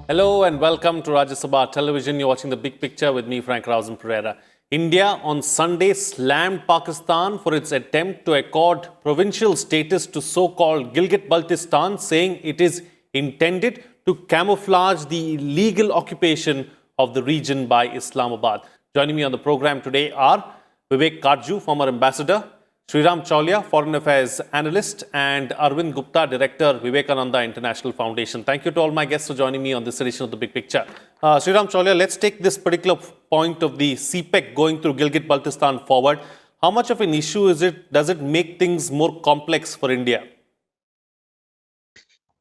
Hello and welcome to Rajya Sabha Television. You're watching The Big Picture with me, Frank Rausen Pereira. India on Sunday slammed Pakistan for its attempt to accord provincial status to so-called Gilgit-Baltistan, saying it is intended to camouflage the illegal occupation of the region by Islamabad. Joining me on the program today are Vivek Karju, former ambassador, Sreeram Chaulia, Foreign Affairs Analyst, and Arvind Gupta, Director, Vivekananda International Foundation. Thank you to all my guests for joining me on this edition of The Big Picture. Sreeram Chaulia, let's take this particular point of the CPEC going through Gilgit-Baltistan forward. How much of an issue is it? Does it make things more complex for India?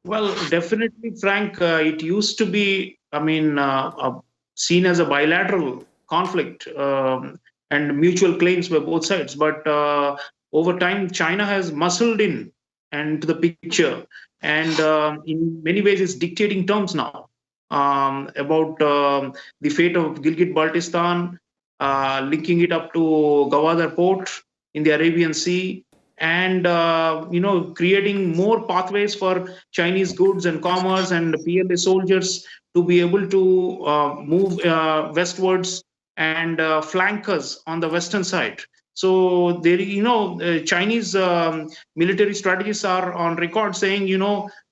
Well, definitely, Frank, it used to be, seen as a bilateral conflict and mutual claims by both sides. But over time, China has muscled in and to the picture, and in many ways, it's dictating terms now about the fate of Gilgit-Baltistan, linking it up to Gwadar port in the Arabian Sea, and creating more pathways for Chinese goods and commerce and PLA soldiers to be able to move westwards and flank us on the western side. So there, Chinese military strategists are on record saying,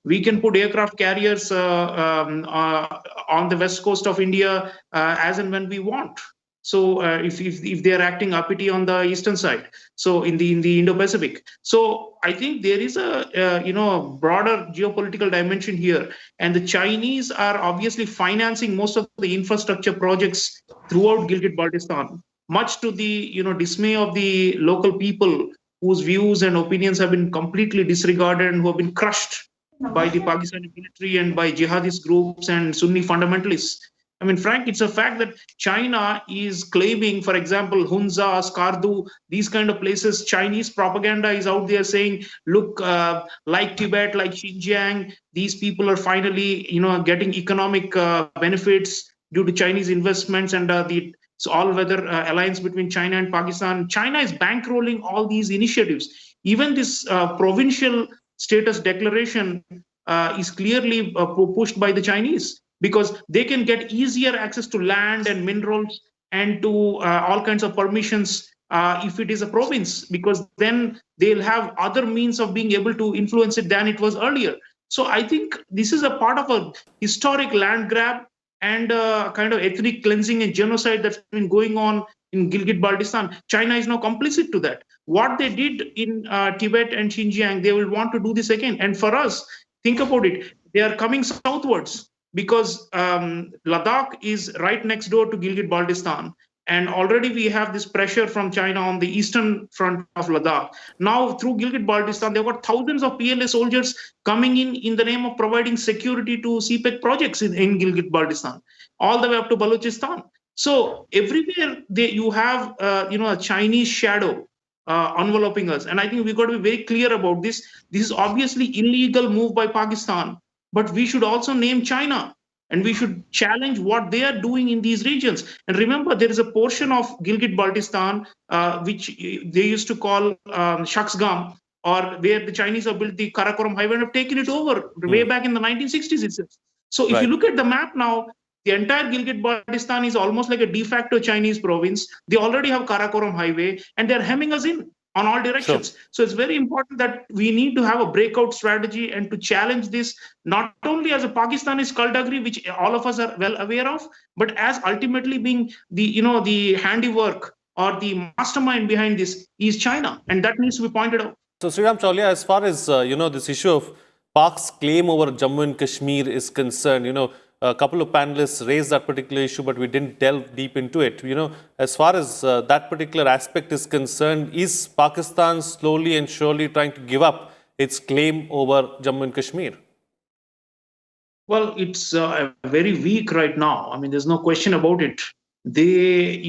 we can put aircraft carriers on the west coast of India as and when we want. So if they are acting uppity on the eastern side, so in the Indo-Pacific, so I think there is a broader geopolitical dimension here, and the Chinese are obviously financing most of the infrastructure projects throughout Gilgit-Baltistan, much to the dismay of the local people whose views and opinions have been completely disregarded and who have been crushed by the Pakistani military and by jihadist groups and Sunni fundamentalists. I mean, Frank, it's a fact that China is claiming, for example, Hunza, Skardu, these kind of places, Chinese propaganda is out there saying, look, like Tibet, like Xinjiang, these people are finally, getting economic benefits due to Chinese investments and the all-weather alliance between China and Pakistan. China is bankrolling all these initiatives. Even this provincial status declaration is clearly pushed by the Chinese, because they can get easier access to land and minerals and to all kinds of permissions if it is a province, because then they'll have other means of being able to influence it than it was earlier. So I think this is a part of a historic land grab and kind of ethnic cleansing and genocide that's been going on in Gilgit-Baltistan. China is now complicit to that. What they did in Tibet and Xinjiang, they will want to do this again. And for us, think about it, they are coming southwards, because Ladakh is right next door to Gilgit-Baltistan. And already we have this pressure from China on the eastern front of Ladakh. Now, through Gilgit-Baltistan, they've got thousands of PLA soldiers coming in the name of providing security to CPEC projects in Gilgit-Baltistan, all the way up to Balochistan. So everywhere you have, a Chinese shadow enveloping us. And I think we've got to be very clear about this. This is obviously illegal move by Pakistan, but we should also name China, and we should challenge what they are doing in these regions. And remember, there is a portion of Gilgit-Baltistan which they used to call Shaksgam, or where the Chinese have built the Karakoram highway and have taken it over way back in the 1960s itself. So if you look at the map now, the entire Gilgit-Baltistan is almost like a de facto Chinese province. They already have Karakoram highway, and they're hemming us in on all directions. Sure. So it's very important that we need to have a breakout strategy and to challenge this, not only as a Pakistani skullduggery, which all of us are well aware of, but as ultimately being the handiwork or the mastermind behind this is China, and that needs to be pointed out. So, Sreeram Chaulia, as far as this issue of Pak's claim over Jammu and Kashmir is concerned, a couple of panelists raised that particular issue, but we didn't delve deep into it. As far as that particular aspect is concerned, is Pakistan slowly and surely trying to give up its claim over Jammu and Kashmir? Well, it's very weak right now. I mean, there's no question about it. They,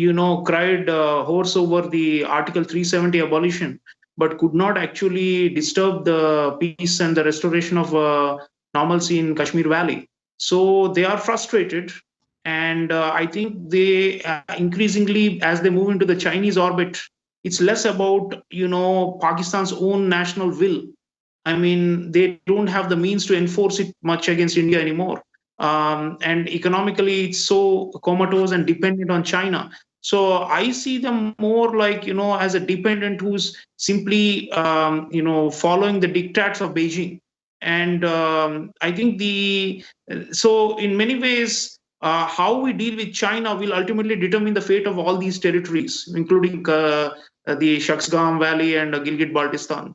cried hoarse over the Article 370 abolition, but could not actually disturb the peace and the restoration of normalcy in Kashmir Valley. So they are frustrated, and I think they increasingly, as they move into the Chinese orbit, it's less about Pakistan's own national will. I mean, they don't have the means to enforce it much against India anymore. and economically it's so comatose and dependent on China. So I see them more like, as a dependent who's simply, following the diktats of Beijing. And I think so in many ways, how we deal with China will ultimately determine the fate of all these territories, including the Shaksgam Valley and Gilgit-Baltistan.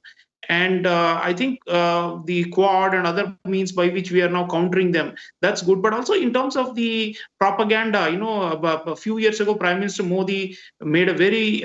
And I think the Quad and other means by which we are now countering them, that's good. But also in terms of the propaganda, a few years ago, Prime Minister Modi made a very,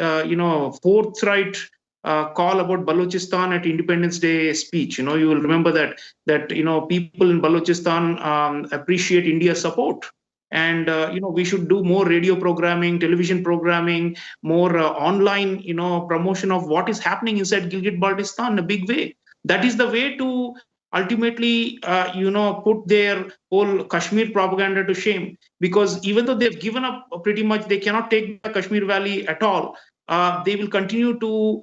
forthright call about Balochistan at Independence Day speech. You will remember that people in Balochistan appreciate India's support. And we should do more radio programming, television programming, more online promotion of what is happening inside Gilgit-Baltistan in a big way. That is the way to ultimately put their whole Kashmir propaganda to shame, because even though they've given up pretty much, they cannot take the Kashmir Valley at all. They will continue to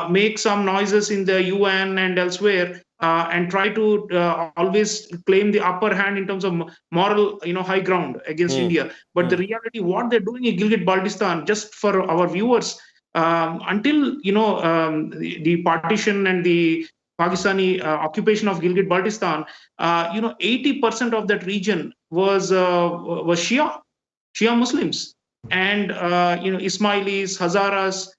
make some noises in the UN and elsewhere, and try to always claim the upper hand in terms of moral high ground against India. But the reality, what they're doing in Gilgit-Baltistan, just for our viewers, until the partition and the Pakistani occupation of Gilgit-Baltistan, 80% of that region was Shia Muslims, and Ismailis, Hazaras,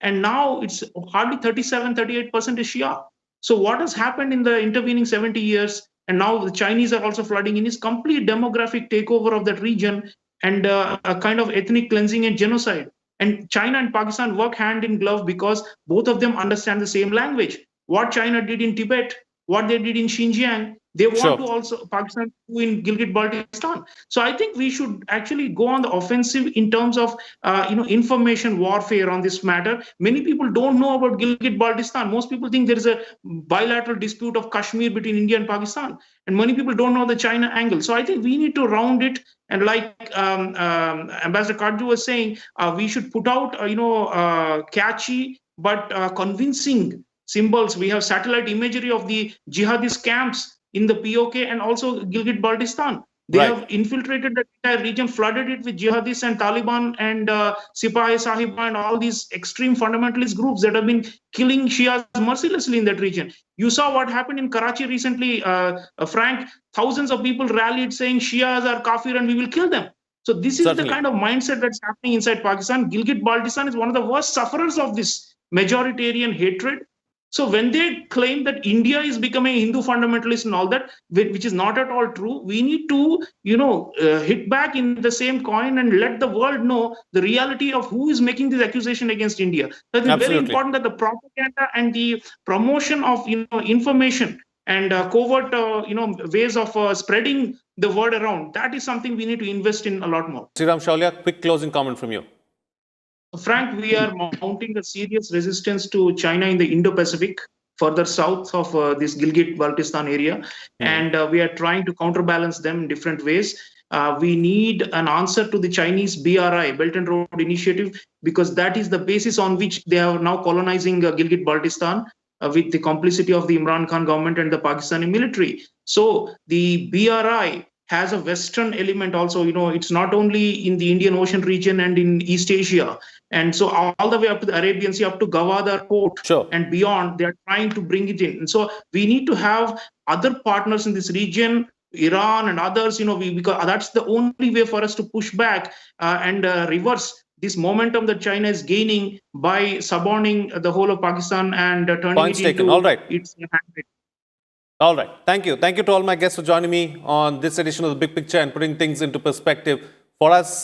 and now it's hardly 37-38% is Shia. So what has happened in the intervening 70 years, and now the Chinese are also flooding in, is complete demographic takeover of that region, and a kind of ethnic cleansing and genocide. And China and Pakistan work hand in glove because both of them understand the same language. What China did in Tibet, what they did in Xinjiang, they want to also Pakistan do in Gilgit-Baltistan. So I think we should actually go on the offensive in terms of information warfare on this matter. Many people don't know about Gilgit-Baltistan. Most people think there is a bilateral dispute of Kashmir between India and Pakistan, and many people don't know the China angle. So I think we need to round it. And like Ambassador Kajju was saying, we should put out catchy but convincing symbols. We have satellite imagery of the jihadist camps in the POK and also Gilgit-Baltistan. They have infiltrated the entire region, flooded it with jihadists and Taliban and Sipahi Sahiba and all these extreme fundamentalist groups that have been killing Shias mercilessly in that region. You saw what happened in Karachi recently, Frank. Thousands of people rallied saying Shias are kafir and we will kill them. So this is the kind of mindset that's happening inside Pakistan. Gilgit-Baltistan is one of the worst sufferers of this majoritarian hatred. So when they claim that India is becoming a Hindu fundamentalist and all that, which is not at all true, we need to, hit back in the same coin and let the world know the reality of who is making this accusation against India. So it's very important that the propaganda and the promotion of information and covert ways of spreading the word around, that is something we need to invest in a lot more. Sreeram Chaulia, quick closing comment from you. Frank, we are mounting a serious resistance to China in the Indo-Pacific, further south of this Gilgit-Baltistan area, and we are trying to counterbalance them in different ways. We need an answer to the Chinese BRI, Belt and Road Initiative, because that is the basis on which they are now colonizing Gilgit-Baltistan with the complicity of the Imran Khan government and the Pakistani military. So the BRI has a Western element also. It's not only in the Indian Ocean region and in East Asia. And so all the way up to the Arabian Sea, up to Gwadar port and beyond, they are trying to bring it in. And so we need to have other partners in this region, Iran and others, because that's the only way for us to push back and reverse this momentum that China is gaining by suborning the whole of Pakistan and turning it into its handmaid. All right. Thank you. Thank you to all my guests for joining me on this edition of The Big Picture and putting things into perspective for us.